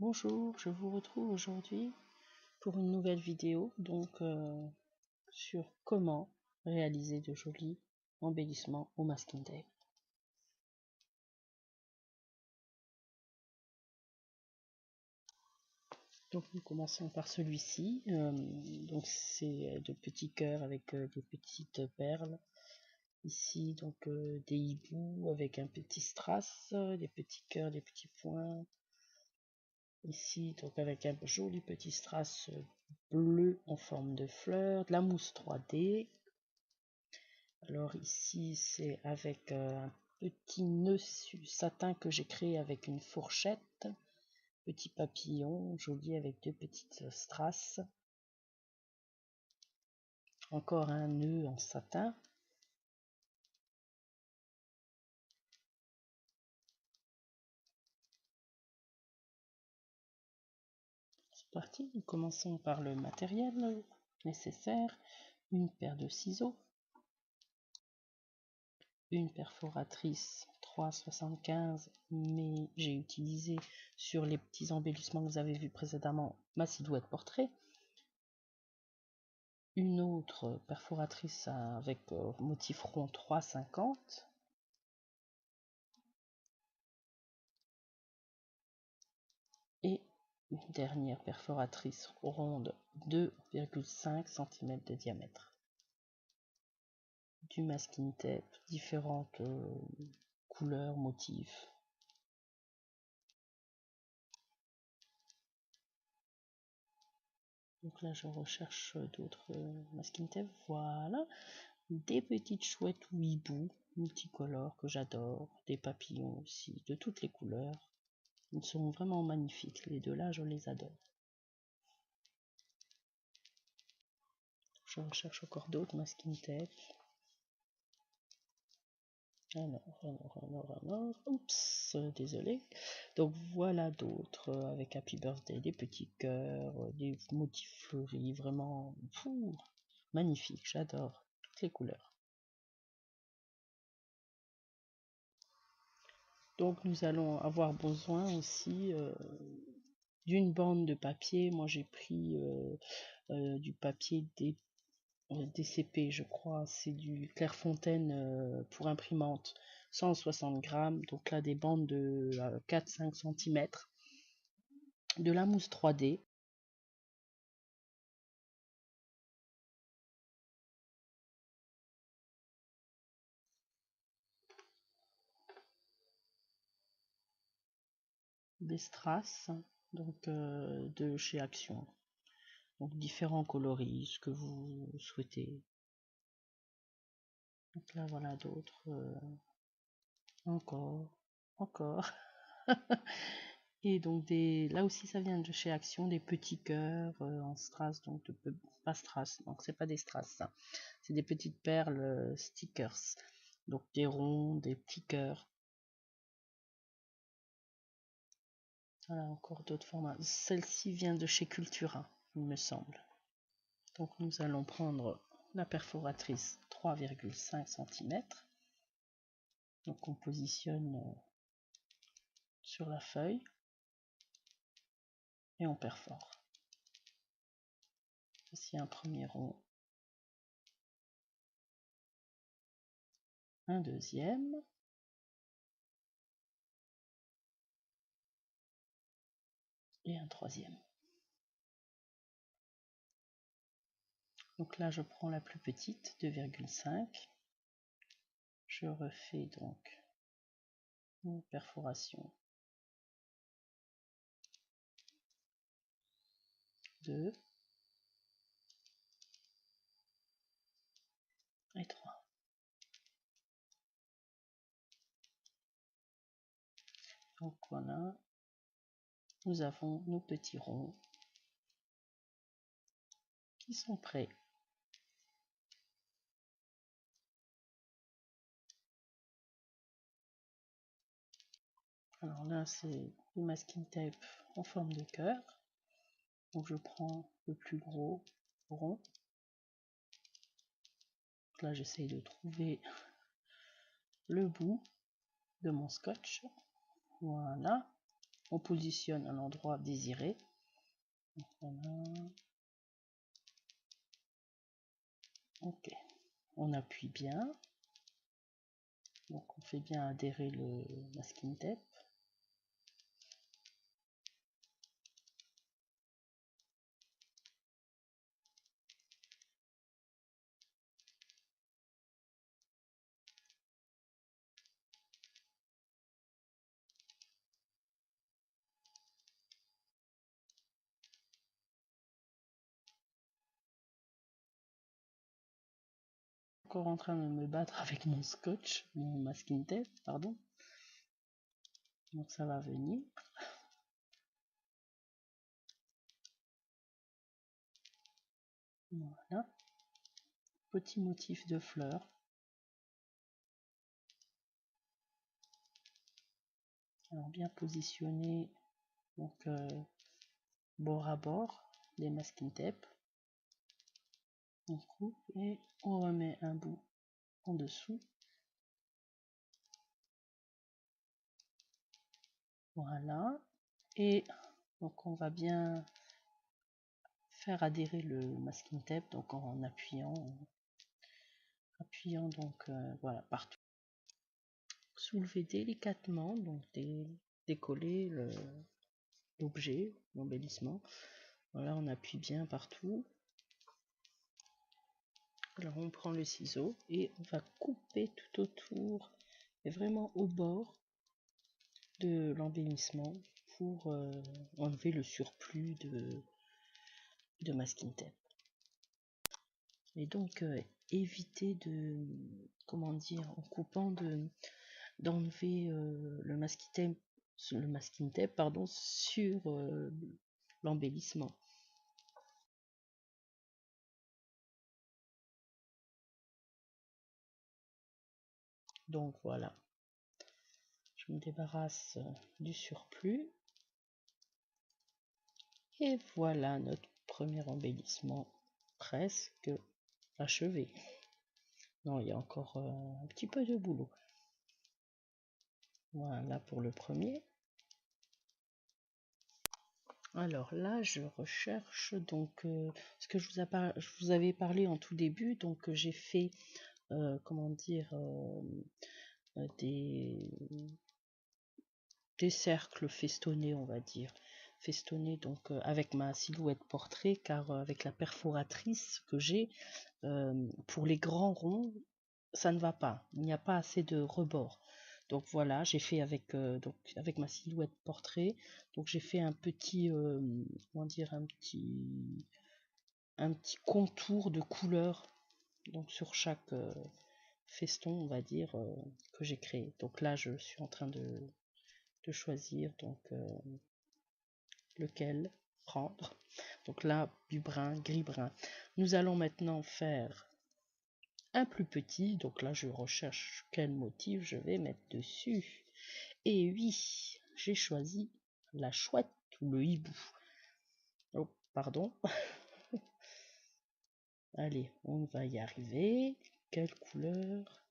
Bonjour, je vous retrouve aujourd'hui pour une nouvelle vidéo sur comment réaliser de jolis embellissements au masking tape. Donc nous commençons par celui-ci. Donc c'est de petits cœurs avec des petites perles. Ici des hiboux avec un petit strass, des petits cœurs, des petits points. Ici avec un joli petit strass bleu en forme de fleur, de la mousse 3D. Alors ici c'est avec un petit nœud satin que j'ai créé avec une fourchette, petit papillon joli avec deux petites strass, encore un nœud en satin. C'est parti, nous commençons par le matériel nécessaire, une paire de ciseaux, une perforatrice 3,75, mais j'ai utilisé sur les petits embellissements que vous avez vus précédemment ma silhouette portrait. Une autre perforatrice avec motif rond 3,50, et une dernière perforatrice ronde 2,5 cm de diamètre. Du masking tape, différentes couleurs, motifs. Donc là je recherche d'autres masking tape. Voilà, des petites chouettes ou hiboux multicolores que j'adore, des papillons aussi de toutes les couleurs. Ils sont vraiment magnifiques, les deux là je les adore. Je recherche encore d'autres masking tape. Alors, oups, désolé. Donc voilà d'autres avec Happy Birthday, des petits cœurs, des motifs fleuris, vraiment magnifique, j'adore toutes les couleurs. Donc nous allons avoir besoin aussi d'une bande de papier. Moi j'ai pris du papier DCP, je crois, c'est du Clairefontaine pour imprimante, 160 grammes, donc là des bandes de 4-5 cm, de la mousse 3D, des strass, de chez Action, donc différents coloris, ce que vous souhaitez. Donc là voilà d'autres, encore. Et donc là aussi ça vient de chez Action, des petits cœurs en strass, pas strass, donc c'est pas des strass, ça. C'est des petites perles stickers, donc des ronds, des petits cœurs. Voilà, encore d'autres formats. Celle-ci vient de chez Cultura, il me semble. Donc nous allons prendre la perforatrice 3,5 cm. Donc on positionne sur la feuille et on perfore. Ici un premier rond, un deuxième, et un troisième. Donc là je prends la plus petite, 2,5. Je refais donc une perforation 2 et 3. Donc voilà, nous avons nos petits ronds qui sont prêts. Alors là c'est du masking tape en forme de cœur. Donc je prends le plus gros rond. Donc là j'essaye de trouver le bout de mon scotch. Voilà. on positionne à l'endroit désiré. Voilà. Ok, on appuie bien. Donc on fait bien adhérer le masking tape. Encore en train de me battre avec mon scotch, mon masking tape, pardon. Donc ça va venir. Voilà. Petit motif de fleurs. Alors bien positionné, donc bord à bord des masking tape. On coupe et on remet un bout en dessous. Voilà. Et donc on va bien faire adhérer le masking tape donc en appuyant donc voilà partout. Soulever délicatement, donc décoller l'objet, l'embellissement. Voilà, on appuie bien partout. Alors on prend le ciseau et on va couper tout autour et vraiment au bord de l'embellissement pour enlever le surplus de masking tape. Et donc éviter de, comment dire, en coupant d'enlever le masking tape pardon, sur l'embellissement. Donc voilà, je me débarrasse du surplus. Et voilà notre premier embellissement presque achevé. Non, il y a encore un petit peu de boulot. Voilà pour le premier. Alors là, je recherche donc ce que je vous avais parlé en tout début. Donc j'ai fait, comment dire, des cercles festonnés, on va dire. Festonnés donc avec ma silhouette portrait, car avec la perforatrice que j'ai, pour les grands ronds, ça ne va pas. Il n'y a pas assez de rebord. Donc voilà, j'ai fait avec avec ma silhouette portrait. Donc j'ai fait un petit, comment dire, un petit contour de couleur. Donc sur chaque feston, on va dire, que j'ai créé. Donc là, je suis en train de choisir donc lequel prendre. Donc là, du brun, gris brun. Nous allons maintenant faire un plus petit, donc là je recherche quel motif je vais mettre dessus. Et oui, j'ai choisi la chouette ou le hibou. Oh, pardon. Allez, on va y arriver. Quelle couleur?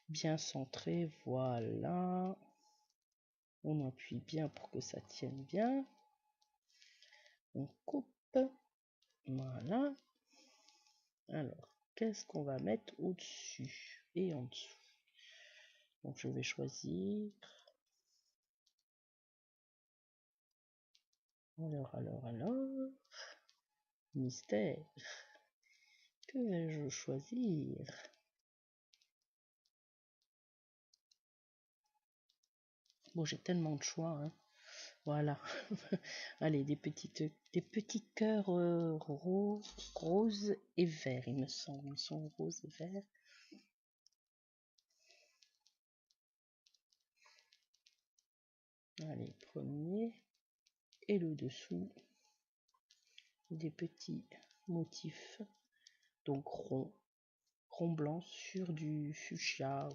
Bien centré, voilà. On appuie bien pour que ça tienne bien. On coupe. Voilà. Alors, qu'est-ce qu'on va mettre au-dessus et en dessous? Donc je vais choisir. Alors. Mystère. Que vais-je choisir? Bon, j'ai tellement de choix, hein. Voilà. Allez, des petits cœurs roses et verts, il me semble. Ils sont roses et verts. Allez, premier. Et le dessous. Des petits motifs. Donc rond blanc sur du fuchsia.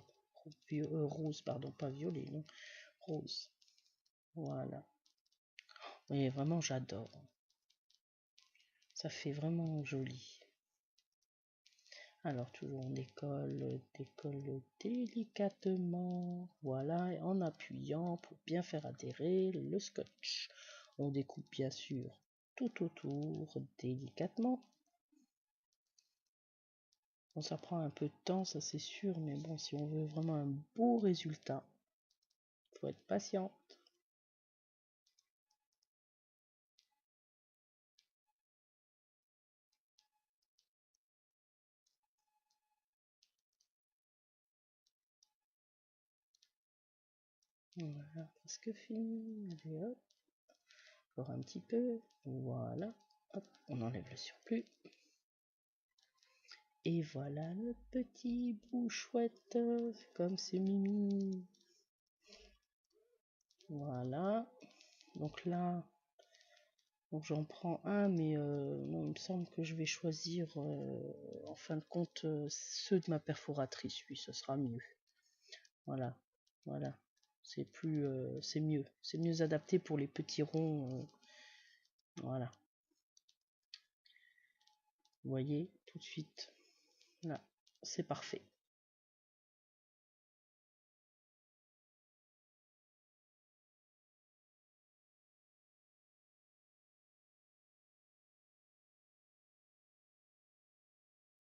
Rose, pardon, pas violet, non. Rose. Voilà. Et vraiment, j'adore. Ça fait vraiment joli. Alors toujours on décolle délicatement, voilà, et en appuyant pour bien faire adhérer le scotch. On découpe bien sûr tout autour délicatement. Bon, ça prend un peu de temps, ça c'est sûr, mais bon, si on veut vraiment un beau résultat, faut être patient. Voilà, presque fini. Allez, hop. Encore un petit peu. Voilà. Hop, on enlève le surplus. Et voilà le petit bout chouette. Comme c'est mimi. Voilà. Donc là, j'en prends un, mais non, il me semble que je vais choisir en fin de compte ceux de ma perforatrice. Oui, ce sera mieux. Voilà. Voilà. C'est plus, c'est mieux. C'est mieux adapté pour les petits ronds. Voilà. Vous voyez, tout de suite. Là, c'est parfait.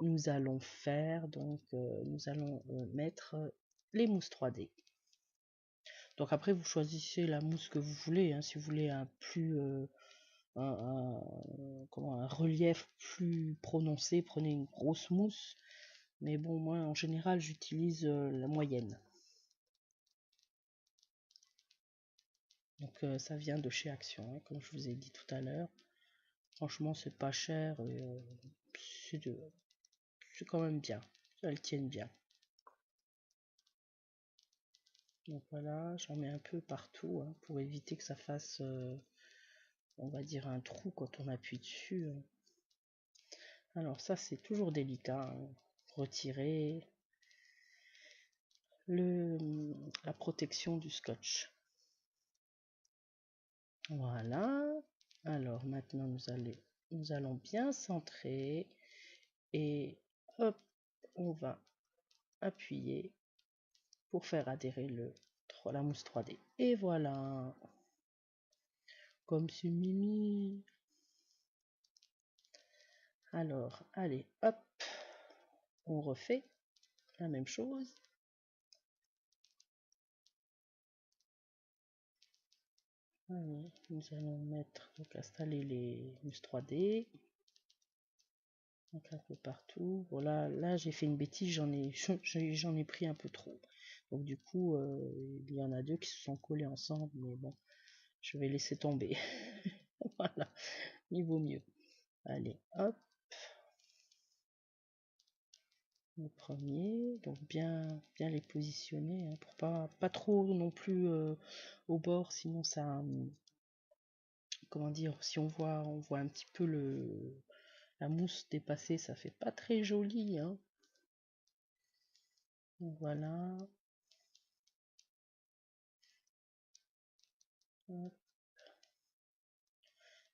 Nous allons faire, donc, nous allons mettre les mousses 3D. Donc après, vous choisissez la mousse que vous voulez. Hein, si vous voulez un plus, un relief plus prononcé, prenez une grosse mousse. Mais bon, moi, en général, j'utilise la moyenne. Donc ça vient de chez Action, hein, comme je vous ai dit tout à l'heure. Franchement, c'est pas cher et c'est quand même bien. Elles tiennent bien. Donc voilà, j'en mets un peu partout hein, pour éviter que ça fasse, on va dire, un trou quand on appuie dessus. Alors ça, c'est toujours délicat. Hein. Retirer la protection du scotch. Voilà. Alors maintenant, nous allons bien centrer et hop, on va appuyer pour faire adhérer la mousse 3D. Et voilà, comme c'est mimi. Alors, allez, hop, on refait la même chose. Allez, nous allons mettre, donc installer les mousses 3D. Donc un peu partout. Voilà, là j'ai fait une bêtise, j'en ai pris un peu trop. Donc du coup, il y en a deux qui se sont collés ensemble, mais bon, je vais laisser tomber. Voilà, il vaut mieux. Allez, hop. Le premier, donc bien les positionner, hein, pour pas trop non plus au bord, sinon ça, comment dire, si on voit un petit peu la mousse dépasser, ça fait pas très joli, hein. Donc voilà. Bon,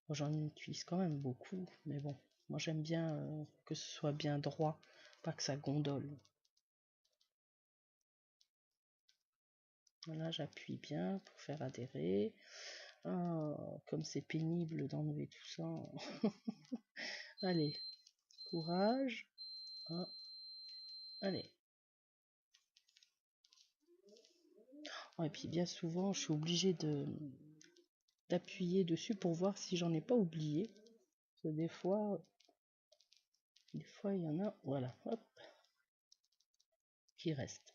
j'en utilise quand même beaucoup, mais bon, moi j'aime bien que ce soit bien droit, pas que ça gondole. Voilà, j'appuie bien pour faire adhérer. Ah, comme c'est pénible d'enlever tout ça. Allez, courage. Ah, allez. Oh, et puis bien souvent, je suis obligée d'appuyer dessus pour voir si j'en ai pas oublié. Parce que des fois, il y en a, voilà, hop, qui reste.